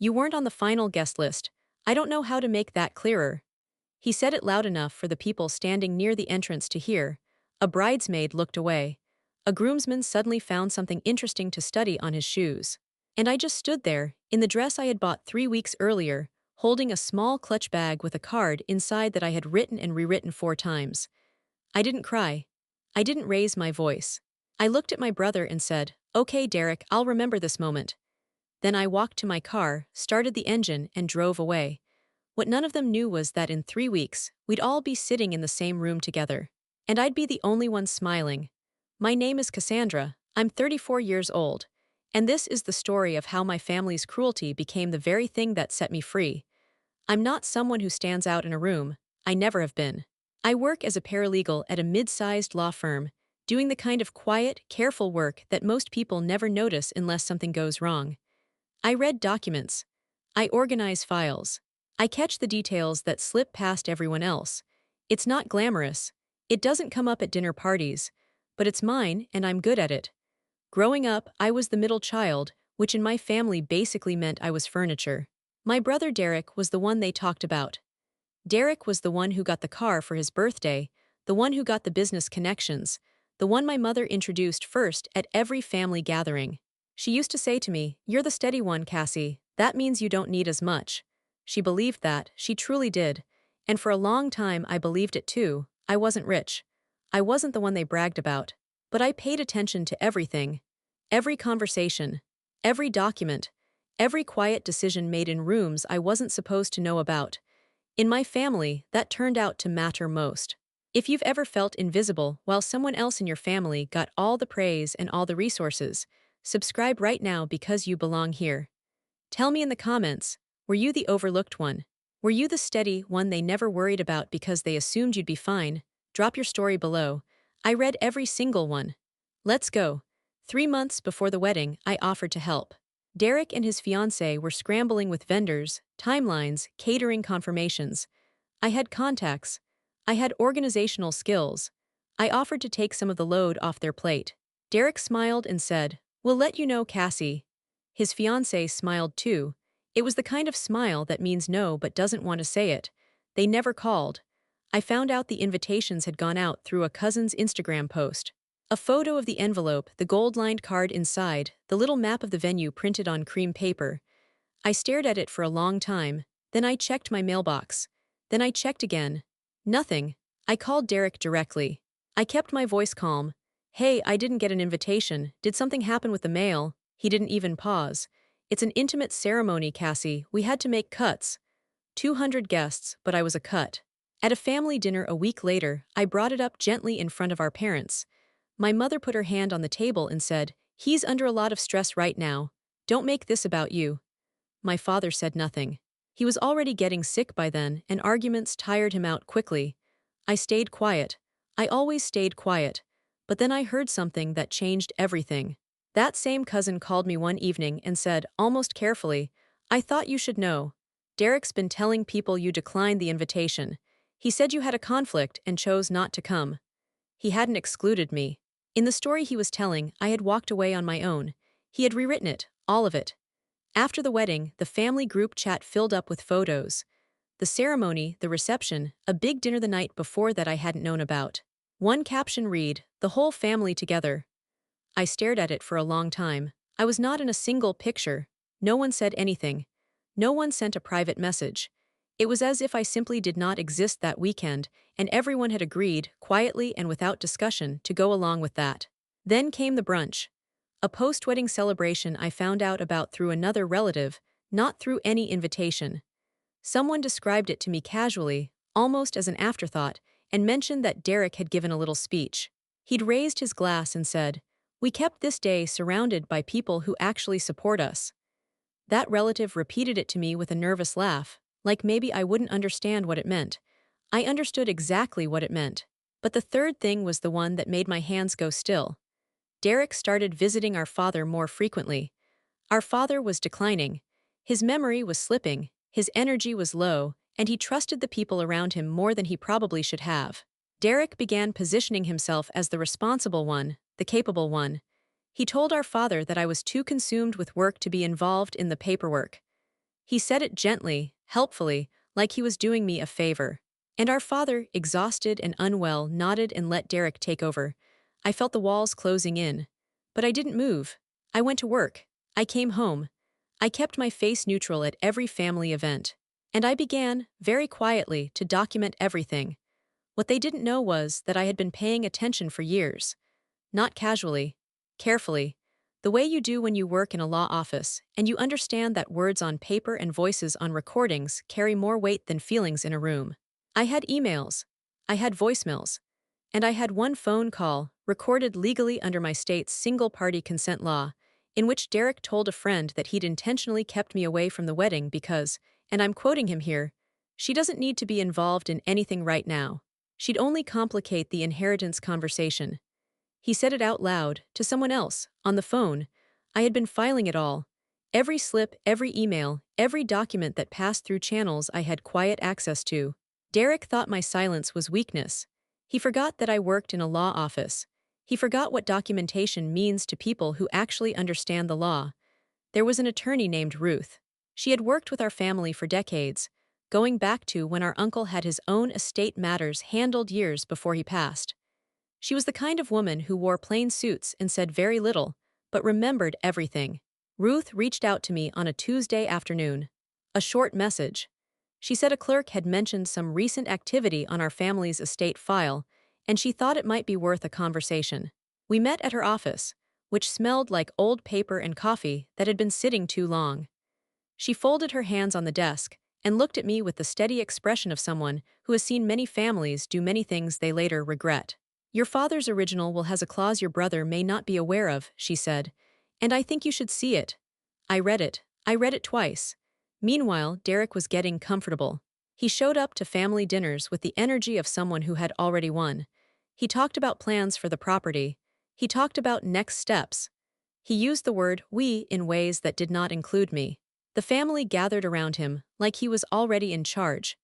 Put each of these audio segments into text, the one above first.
You weren't on the final guest list. I don't know how to make that clearer. He said it loud enough for the people standing near the entrance to hear. A bridesmaid looked away. A groomsman suddenly found something interesting to study on his shoes. And I just stood there, in the dress I had bought 3 weeks earlier, holding a small clutch bag with a card inside that I had written and rewritten 4 times. I didn't cry. I didn't raise my voice. I looked at my brother and said, "Okay, Derek, I'll remember this moment." Then I walked to my car, started the engine, and drove away. What none of them knew was that in 3 weeks, we'd all be sitting in the same room together. And I'd be the only one smiling. My name is Cassandra, I'm 34 years old. And this is the story of how my family's cruelty became the very thing that set me free. I'm not someone who stands out in a room, I never have been. I work as a paralegal at a mid-sized law firm, doing the kind of quiet, careful work that most people never notice unless something goes wrong. I read documents. I organize files. I catch the details that slip past everyone else. It's not glamorous. It doesn't come up at dinner parties. But it's mine, and I'm good at it. Growing up, I was the middle child, which in my family basically meant I was furniture. My brother Derek was the one they talked about. Derek was the one who got the car for his birthday, the one who got the business connections, the one my mother introduced first at every family gathering. She used to say to me, "You're the steady one, Cassie. That means you don't need as much." She believed that, she truly did. And for a long time I believed it too. I wasn't rich. I wasn't the one they bragged about. But I paid attention to everything. Every conversation. Every document. Every quiet decision made in rooms I wasn't supposed to know about. In my family, that turned out to matter most. If you've ever felt invisible while someone else in your family got all the praise and all the resources, subscribe right now because you belong here. Tell me in the comments, were you the overlooked one? Were you the steady one they never worried about because they assumed you'd be fine? Drop your story below. I read every single one. Let's go. 3 months before the wedding, I offered to help. Derek and his fiancée were scrambling with vendors, timelines, catering confirmations. I had contacts. I had organizational skills. I offered to take some of the load off their plate. Derek smiled and said, "We'll let you know, Cassie." His fiancée smiled too. It was the kind of smile that means no but doesn't want to say it. They never called. I found out the invitations had gone out through a cousin's Instagram post. A photo of the envelope, the gold-lined card inside, the little map of the venue printed on cream paper. I stared at it for a long time, then I checked my mailbox. Then I checked again. Nothing. I called Derek directly. I kept my voice calm. "Hey, I didn't get an invitation. Did something happen with the mail?" He didn't even pause. "It's an intimate ceremony, Cassie. We had to make cuts." 200 guests, but I was a cut. At a family dinner a week later, I brought it up gently in front of our parents. My mother put her hand on the table and said, "He's under a lot of stress right now. Don't make this about you." My father said nothing. He was already getting sick by then, and arguments tired him out quickly. I stayed quiet. I always stayed quiet. But then I heard something that changed everything. That same cousin called me one evening and said, almost carefully, "I thought you should know. Derek's been telling people you declined the invitation. He said you had a conflict and chose not to come." He hadn't excluded me. In the story he was telling, I had walked away on my own. He had rewritten it, all of it. After the wedding, the family group chat filled up with photos. The ceremony, the reception, a big dinner the night before that I hadn't known about. One caption read, "The whole family together." I stared at it for a long time. I was not in a single picture. No one said anything. No one sent a private message. It was as if I simply did not exist that weekend, and everyone had agreed, quietly and without discussion, to go along with that. Then came the brunch. A post-wedding celebration I found out about through another relative, not through any invitation. Someone described it to me casually, almost as an afterthought, and mentioned that Derek had given a little speech. He'd raised his glass and said, "We kept this day surrounded by people who actually support us." That relative repeated it to me with a nervous laugh, like maybe I wouldn't understand what it meant. I understood exactly what it meant. But the third thing was the one that made my hands go still. Derek started visiting our father more frequently. Our father was declining. His memory was slipping, his energy was low, and he trusted the people around him more than he probably should have. Derek began positioning himself as the responsible one, the capable one. He told our father that I was too consumed with work to be involved in the paperwork. He said it gently, helpfully, like he was doing me a favor. And our father, exhausted and unwell, nodded and let Derek take over. I felt the walls closing in. But I didn't move. I went to work. I came home. I kept my face neutral at every family event. And I began, very quietly, to document everything. What they didn't know was that I had been paying attention for years. Not casually, carefully, the way you do when you work in a law office, and you understand that words on paper and voices on recordings carry more weight than feelings in a room. I had emails. I had voicemails. And I had one phone call, recorded legally under my state's single-party consent law, in which Derek told a friend that he'd intentionally kept me away from the wedding because, and I'm quoting him here, she doesn't need to be involved in anything right now. She'd only complicate the inheritance conversation. He said it out loud, to someone else, on the phone. I had been filing it all. Every slip, every email, every document that passed through channels I had quiet access to. Derek thought my silence was weakness. He forgot that I worked in a law office. He forgot what documentation means to people who actually understand the law. There was an attorney named Ruth. She had worked with our family for decades, going back to when our uncle had his own estate matters handled years before he passed. She was the kind of woman who wore plain suits and said very little, but remembered everything. Ruth reached out to me on a Tuesday afternoon. A short message. She said a clerk had mentioned some recent activity on our family's estate file, and she thought it might be worth a conversation. We met at her office, which smelled like old paper and coffee that had been sitting too long. She folded her hands on the desk and looked at me with the steady expression of someone who has seen many families do many things they later regret. Your father's original will has a clause your brother may not be aware of, she said, and I think you should see it. I read it. I read it twice. Meanwhile, Derek was getting comfortable. He showed up to family dinners with the energy of someone who had already won. He talked about plans for the property. He talked about next steps. He used the word we in ways that did not include me. The family gathered around him, like he was already in charge.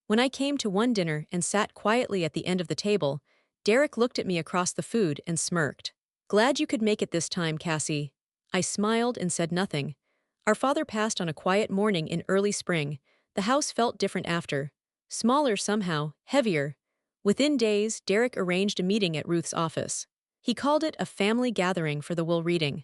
When I came to one dinner and sat quietly at the end of the table, Derek looked at me across the food and smirked. Glad you could make it this time, Cassie. I smiled and said nothing. Our father passed on a quiet morning in early spring. The house felt different after. Smaller somehow, heavier. Within days, Derek arranged a meeting at Ruth's office. He called it a family gathering for the will reading.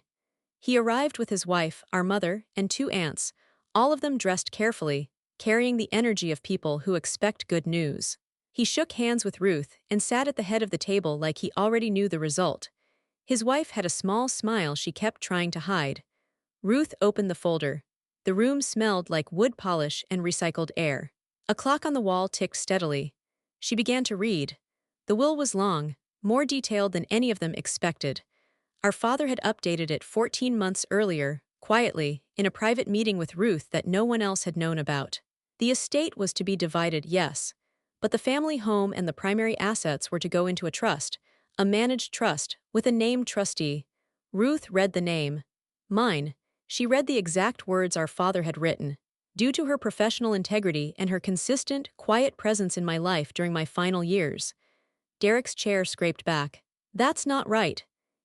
He arrived with his wife, our mother, and two aunts, all of them dressed carefully, carrying the energy of people who expect good news. He shook hands with Ruth and sat at the head of the table like he already knew the result. His wife had a small smile she kept trying to hide. Ruth opened the folder. The room smelled like wood polish and recycled air. A clock on the wall ticked steadily. She began to read. The will was long, more detailed than any of them expected. Our father had updated it 14 months earlier, quietly, in a private meeting with Ruth that no one else had known about. The estate was to be divided, yes, but the family home and the primary assets were to go into a trust, a managed trust, with a named trustee. Ruth read the name. Mine. She read the exact words our father had written. Due to her professional integrity and her consistent, quiet presence in my life during my final years. Derek's chair scraped back. That's not right.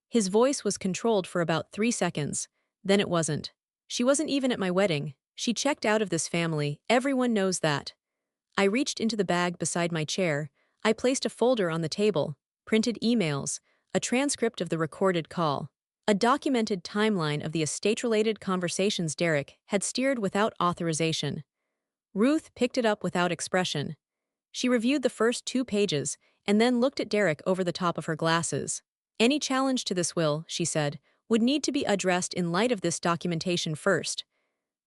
His voice was controlled for about 3 seconds. Then it wasn't. She wasn't even at my wedding. She checked out of this family. Everyone knows that. I reached into the bag beside my chair. I placed a folder on the table, printed emails, a transcript of the recorded call, a documented timeline of the estate-related conversations Derek had steered without authorization. Ruth picked it up without expression. She reviewed the first 2 pages and then looked at Derek over the top of her glasses. Any challenge to this will, she said, would need to be addressed in light of this documentation first.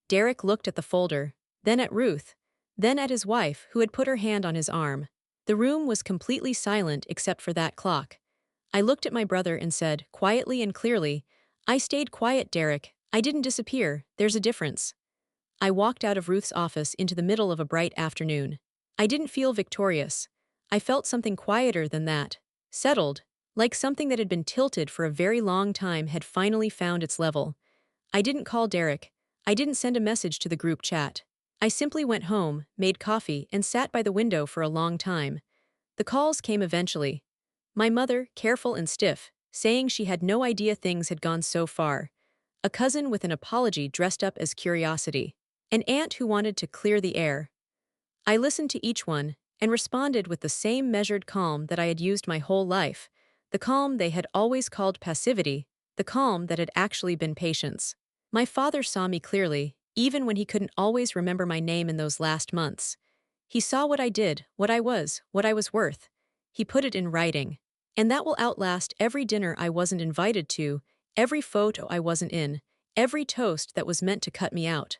Derek looked at the folder, then at Ruth, then at his wife, who had put her hand on his arm. The room was completely silent except for that clock. I looked at my brother and said, quietly and clearly, I stayed quiet, Derek. I didn't disappear. There's a difference. I walked out of Ruth's office into the middle of a bright afternoon. I didn't feel victorious. I felt something quieter than that. Settled, like something that had been tilted for a very long time had finally found its level. I didn't call Derek. I didn't send a message to the group chat. I simply went home, made coffee, and sat by the window for a long time. The calls came eventually. My mother, careful and stiff, saying she had no idea things had gone so far. A cousin with an apology dressed up as curiosity. An ant who wanted to clear the air. I listened to each one and responded with the same measured calm that I had used my whole life, the calm they had always called passivity, the calm that had actually been patience. My father saw me clearly, even when he couldn't always remember my name in those last months. He saw what I did, what I was worth. He put it in writing. And that will outlast every dinner I wasn't invited to, every photo I wasn't in, every toast that was meant to cut me out.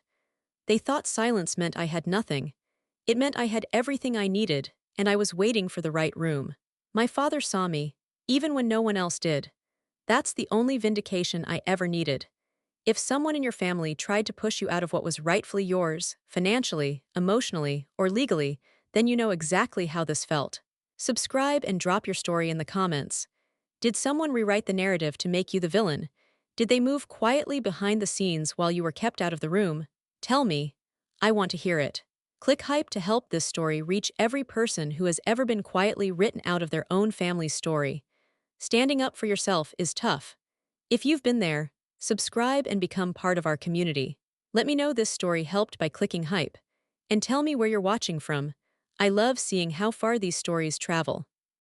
They thought silence meant I had nothing. It meant I had everything I needed, and I was waiting for the right room. My father saw me, even when no one else did. That's the only vindication I ever needed. If someone in your family tried to push you out of what was rightfully yours, financially, emotionally, or legally, then you know exactly how this felt. Subscribe and drop your story in the comments. Did someone rewrite the narrative to make you the villain? Did they move quietly behind the scenes while you were kept out of the room? Tell me. I want to hear it. Click hype to help this story reach every person who has ever been quietly written out of their own family's story. Standing up for yourself is tough. If you've been there, subscribe and become part of our community. Let me know this story helped by clicking hype. And tell me where you're watching from. I love seeing how far these stories travel.